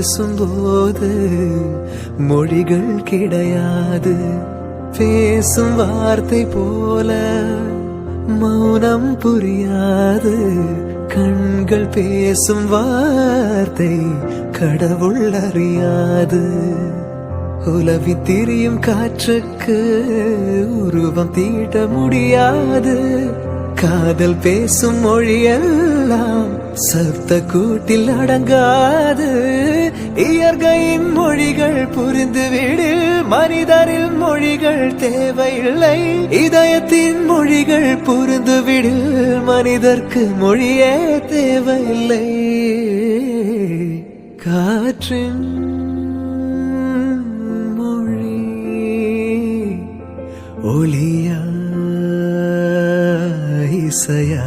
பேசும்போது மொழிகள் கிடையாது, பேசும் வார்த்தை போல மௌனம் புரியாது. கண்கள் பேசும் வார்த்தை கடவுள் அறியாது. உலவி திரியும் காற்றுக்கு உருவம் தீட்ட முடியாது. காதல் பேசும் மொழியெல்லாம் சப்த கூட்டில் அடங்காது. இயற்கையின் மொழிகள் புரிந்துவிடு, மனிதரில் மொழிகள் தேவையில்லை. இதயத்தின் மொழிகள் புரிந்துவிடு, மனிதர்க்கு மொழியே தேவையில்லை. காற்றின் மொழி ஒளியா இசையா